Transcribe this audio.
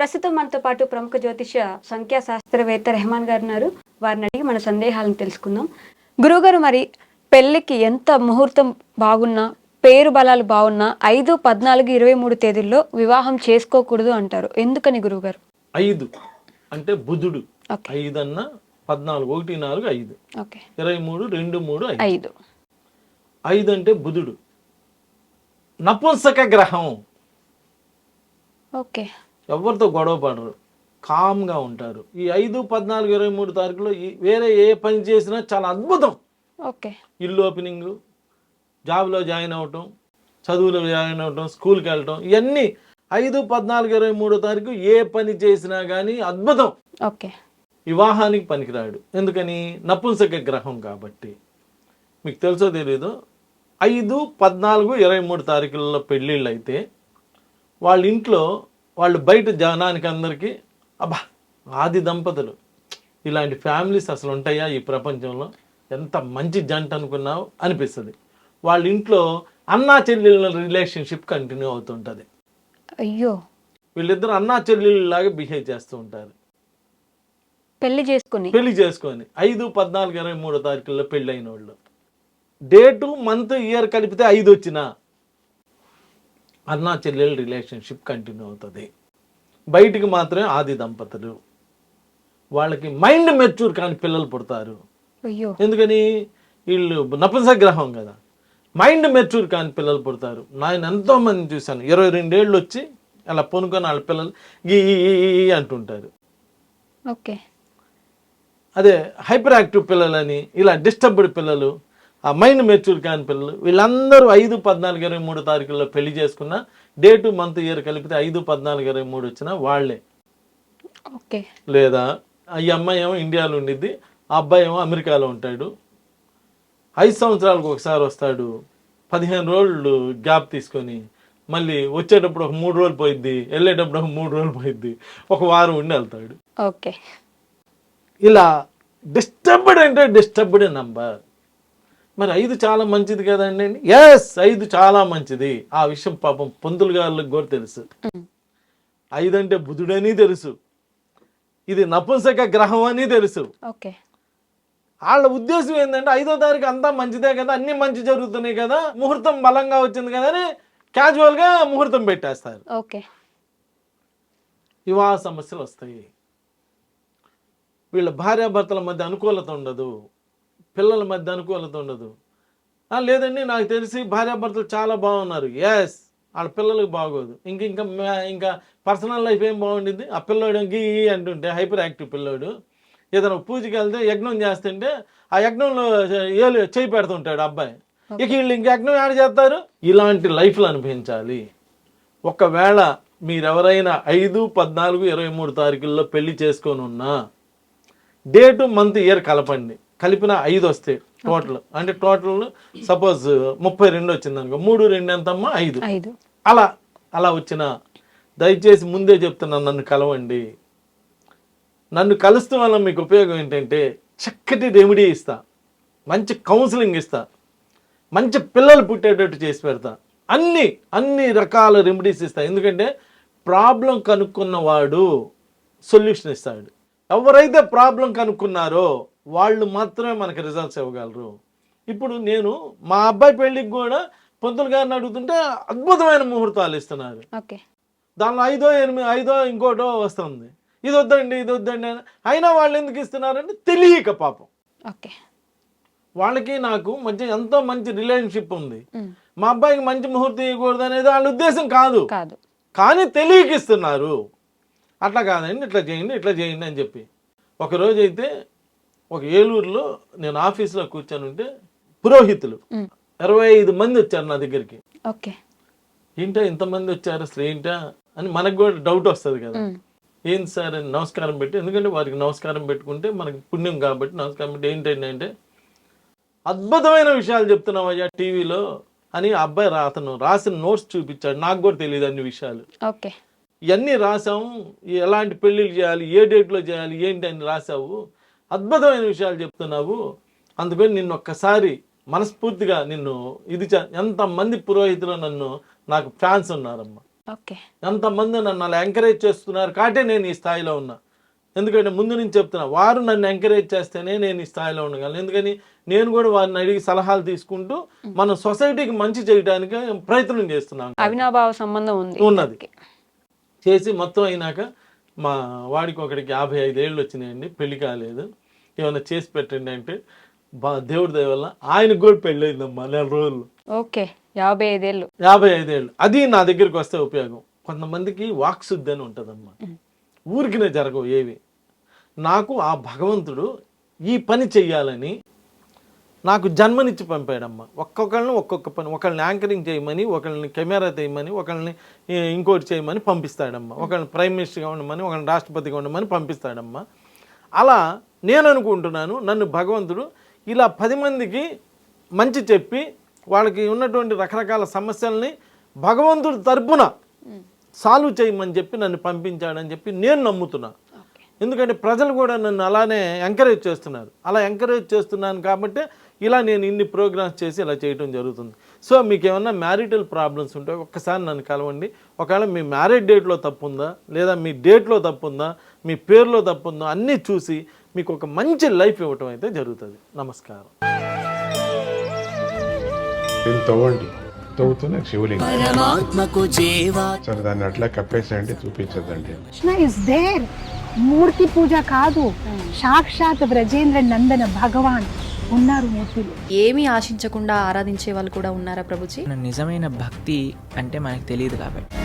ప్రస్తుతం మనతో పాటు ప్రముఖ జ్యోతిష సంఖ్యా శాస్త్రవేత్త రెహమాన్ గారు ఉన్నారు. వారిని అడిగి మన సందేహాలను తెలుసుకుందాం. గురువుగారు, మరి పెళ్లికి ఎంత ముహూర్తం బాగున్నా, పేరు బలాలు బాగున్నా 5, 14, 23 తేదీల్లో వివాహం చేసుకోకూడదు అంటారు. ఎందుకని గురువుగారు? 5 అంటే బుధుడు. ఓకే. 5 అన్న 14, 1, 4, 5. ఓకే. 23, 2, 3, 5. 5. 5 అంటే బుధుడు, నపుంసక గ్రహం. ఓకే. ఎవరితో గొడవ పడరు, కామ్గా ఉంటారు. ఈ 5, 14, 23 తారీఖులో వేరే ఏ పని చేసినా చాలా అద్భుతం. ఓకే. ఇల్లు ఓపెనింగ్, జాబ్లో జాయిన్ అవ్వటం, చదువులో జాయిన్ అవ్వటం, స్కూల్కి వెళ్ళటం, ఇవన్నీ 5, 14, 23 తారీఖు ఏ పని చేసినా కానీ అద్భుతం. ఓకే. వివాహానికి పనికిరాడు. ఎందుకని? నపుంసక గ్రహం కాబట్టి. మీకు తెలుసో తెలీదు, 5, 14, 23 తారీఖులలో పెళ్ళిళ్ళు అయితే వాళ్ళ ఇంట్లో వాళ్ళు బయట జనానికి అందరికీ అబ్బా ఆది దంపతులు, ఇలాంటి ఫ్యామిలీస్ అసలు ఉంటాయా ఈ ప్రపంచంలో, ఎంత మంచి జంట అనుకున్నావు అనిపిస్తుంది. వాళ్ళ ఇంట్లో అన్నా చెల్లెళ్ళ రిలేషన్షిప్ కంటిన్యూ అవుతుంటుంది. అయ్యో. వీళ్ళిద్దరు అన్నా చెల్లెళ్ళలాగా బిహేవ్ చేస్తూ ఉంటారు. పెళ్లి చేసుకొని 5, 14, 23 తారీఖుల్లో పెళ్ళి అయిన వాళ్ళు డేటు, మంత్, ఇయర్ కలిపితే 5 వచ్చినా అన్నా చెల్లెళ్ళ రిలేషన్షిప్ కంటిన్యూ అవుతుంది. బయటికి మాత్రమే ఆది దంపతులు. వాళ్ళకి మైండ్ మెచ్యూర్ కానీ పిల్లలు పుడతారు. అయ్యో. ఎందుకని? వీళ్ళు నపుంసగ్రహం కదా, మైండ్ మెచ్యూర్ కానీ పిల్లలు పుడతారు. నేను ఎంతోమంది చూశాను, 22 ఏళ్ళు వచ్చి అలా పొనుకొని వాళ్ళ పిల్లలు గీ అంటుంటారు. ఓకే. అదే హైపర్ యాక్టివ్ పిల్లలని, ఇలా డిస్టర్బ్డ్ పిల్లలు, ఆ మైండ్ మెచ్యూర్ కాని పిల్లలు, వీళ్ళందరూ 5, 14, 23 తారీఖుల్లో పెళ్లి చేసుకున్న డేటు, మంత్, ఇయర్ కలిపితే 5, 14, 23 వచ్చినా వాళ్ళే. ఓకే. లేదా ఈ అమ్మాయి ఏమో ఇండియాలో ఉండిద్ది, ఆ అబ్బాయి ఏమో అమెరికాలో ఉంటాడు. 5 సంవత్సరాలకు ఒకసారి వస్తాడు, 15 రోజులు గ్యాప్ తీసుకొని మళ్ళీ వచ్చేటప్పుడు ఒక 3 రోజులు పోయిద్ది, వెళ్ళేటప్పుడు ఒక 3 రోజులు పోయిద్ది, ఒక వారం ఉండి వెళ్తాడు. ఓకే. ఇలా డిస్టర్బ్డ్ అంటే డిస్టర్బ్డ్ నంబర్. మరి 5 చాలా మంచిది కదండి. ఎస్, 5 చాలా మంచిది. ఆ విషయం పాపం పంతులు గారికి కూడా తెలుసు. 5 అంటే బుధుడని తెలుసు, ఇది నపుంసక గ్రహం అని తెలుసు. ఓకే. వాళ్ళ ఉద్దేశం ఏంటంటే 5వ తారీఖు అంతా మంచిదే కదా, అన్ని మంచి జరుగుతున్నాయి కదా, ముహూర్తం బలంగా వచ్చింది కదా అని క్యాజువల్గా ముహూర్తం పెట్టేస్తారు. ఓకే. వివాహ సమస్యలు వస్తాయి. వీళ్ళ భార్యాభర్తల మధ్య అనుకూలత ఉండదు, పిల్లల మధ్య అనుకూలత ఉండదు. లేదండి నాకు తెలిసి భార్యాభర్తలు చాలా బాగున్నారు. ఎస్, వాళ్ళ పిల్లలకు బాగోదు. ఇంకా పర్సనల్ లైఫ్ ఏం బాగుండిద్ది. ఆ పిల్లోడు గీ అంటుంటే హైపర్ యాక్టివ్ పిల్లోడు ఏదైనా పూజకి వెళ్తే యజ్ఞం చేస్తుంటే ఆ యజ్ఞంలో చేయి పెడుతుంటాడు అబ్బాయి. ఇక వీళ్ళు ఇంక యజ్ఞం యాడ్ చేస్తారు. ఇలాంటి లైఫ్లు అనిపించాలి. ఒకవేళ మీరెవరైనా 5, 14, 23 తారీఖుల్లో పెళ్లి చేసుకొని ఉన్నా డేటు, మంత్, ఇయర్ కలపండి. కలిపిన 5 వస్తాయి టోటల్. అంటే టోటల్ సపోజ్ 32 వచ్చింది అనుకో, 3, 2 ఎంతమ్మా? 5. అలా వచ్చిన దయచేసి ముందే చెప్తున్నాను, నన్ను కలవండి. నన్ను కలుస్తూ వల్ల మీకు ఉపయోగం ఏంటంటే చక్కటి రెమెడీ ఇస్తా, మంచి కౌన్సిలింగ్ ఇస్తా, మంచి పిల్లలు పుట్టేటట్టు చేసి పెడతా, అన్ని రకాల రెమెడీస్ ఇస్తా. ఎందుకంటే ప్రాబ్లం కనుక్కున్నవాడు సొల్యూషన్ ఇస్తాడు. ఎవరైతే ప్రాబ్లం కనుక్కున్నారో వాళ్ళు మాత్రమే మనకి రిజల్ట్స్ ఇవ్వగలరు. ఇప్పుడు నేను మా అబ్బాయి పెళ్ళికి కూడా పంతులు గారిని అడుగుతుంటే అద్భుతమైన ముహూర్తాలు ఇస్తున్నారు. దానిలో 5, 8 ఇంకోటో వస్తుంది. ఇది వద్దండి అయినా వాళ్ళు ఎందుకు ఇస్తున్నారంటే తెలియక పాపం. వాళ్ళకి నాకు మధ్య ఎంతో మంచి రిలేషన్షిప్ ఉంది, మా అబ్బాయికి మంచి ముహూర్తం ఇవ్వకూడదు అనేది వాళ్ళ ఉద్దేశం కాదు, కానీ తెలియక ఇస్తున్నారు. అట్లా కాదండి, ఇట్లా చేయండి అని చెప్పి. ఒకరోజు అయితే ఒక ఏలూరులో నేను ఆఫీస్లో కూర్చొని ఉంటే పురోహితులు 25 మంది వచ్చారు నా దగ్గరికి. ఏంటా ఇంతమంది వచ్చారు అసలు ఏంటా అని మనకు కూడా డౌట్ వస్తుంది కదా. ఏంటి సార్ అని నమస్కారం పెట్టి, ఎందుకంటే వారికి నమస్కారం పెట్టుకుంటే మనకి పుణ్యం కాబట్టి నమస్కారం పెట్టి, ఏంటండి అంటే అద్భుతమైన విషయాలు చెప్తున్నావు అయ్యా టీవీలో అని అబ్బాయి అతను రాసిన నోట్స్ చూపించాడు. నాకు కూడా తెలియదు అన్ని విషయాలు. ఇవన్నీ రాసాము, ఎలాంటి పెళ్ళిళ్ళు చేయాలి, ఏ డేట్లో చేయాలి, ఏంటి అని రాసావు, అద్భుతమైన విషయాలు చెప్తున్నావు, అందుకని నిన్ను ఒక్కసారి మనస్ఫూర్తిగా నిన్ను ఎంతమంది పురోహితులు నాకు ఫ్యాన్స్ ఉన్నారమ్మా. ఓకే. ఎంతమంది నన్ను అలా ఎంకరేజ్ చేస్తున్నారు కాబట్టి నేను ఈ స్థాయిలో ఉన్నా. ఎందుకంటే ముందు నుంచి చెప్తున్నా, వారు నన్ను ఎంకరేజ్ చేస్తేనే నేను ఈ స్థాయిలో ఉండగలను. ఎందుకని నేను కూడా వారిని అడిగి సలహాలు తీసుకుంటూ మన సొసైటీకి మంచి చేయడానికి ప్రయత్నం చేస్తున్నాను. అవినాభావ సంబంధం ఉన్నది. చేసి మొత్తం అయినాక మా వాడికి ఒకడికి 55 ఏళ్ళు వచ్చినాయండి, పెళ్లి కాలేదు. ఏమైనా చేసి పెట్టండి అంటే దేవుడి దయ వల్ల ఆయనకు కూడా పెళ్ళయిందమ్మా 4 రోజులు. ఓకే. 55 ఏళ్ళు. 55 ఏళ్ళు. అది నా దగ్గరికి వస్తే ఉపయోగం. కొంతమందికి వాక్శుద్ధి అని ఉంటుందమ్మా, ఊరికినే జరగవు ఏవి. నాకు ఆ భగవంతుడు ఈ పని చెయ్యాలని నాకు జన్మనిచ్చి పంపాడమ్మా. ఒక్కొక్కళ్ళని ఒక్కొక్క పని, ఒకళ్ళని యాంకరింగ్ చేయమని, ఒకళ్ళని కెమెరా తీయమని, ఒకళ్ళని ఇంకోటి చేయమని పంపిస్తాడమ్మా. ఒకళ్ళని ప్రైమ్ మినిస్టర్గా ఉండమని, ఒకళ్ళని రాష్ట్రపతిగా ఉండమని పంపిస్తాడమ్మా. అలా నేను అనుకుంటున్నాను, నన్ను భగవంతుడు ఇలా 10 మందికి మంచి చెప్పి వాళ్ళకి ఉన్నటువంటి రకరకాల సమస్యల్ని భగవంతుడి తరపున సాల్వ్ చేయమని చెప్పి నన్ను పంపించాడని చెప్పి నేను నమ్ముతున్నా. ఎందుకంటే ప్రజలు కూడా నన్ను అలానే ఎంకరేజ్ చేస్తున్నారు. అలా ఎంకరేజ్ చేస్తున్నాను కాబట్టి ఇలా నేను ఇన్ని ప్రోగ్రామ్స్ చేసి ఇలా చేయడం జరుగుతుంది. సో మీకు ఏమన్నా మ్యారిటల్ ప్రాబ్లమ్స్ ఉంటే ఒక్కసారి నన్ను కలవండి. ఒకవేళ మీ మ్యారేజ్ డేట్లో తప్పు ఉందా, లేదా మీ డేట్లో తప్పు ఉందా, మీ పేరులో తప్పు ఉందా అన్నీ చూసి మీకు ఒక మంచి లైఫ్ ఇవ్వటం అయితే జరుగుతుంది. నమస్కారం. తవ్వండి, తవ్వుతూనే శివలింగం సరే దాన్ని అట్లా కప్పేసేయండి, చూపించదండి. Is there. మూర్తి పూజ కాదు, సాక్షాత్ బ్రజేంద్ర నందన భగవాన్ ఉన్నారు మూర్తిలో. ఏమీ ఆశించకుండా ఆరాధించే వాళ్ళు కూడా ఉన్నారా ప్రభుజీ? నిజమైన భక్తి అంటే మనకు తెలియదు కాబట్టి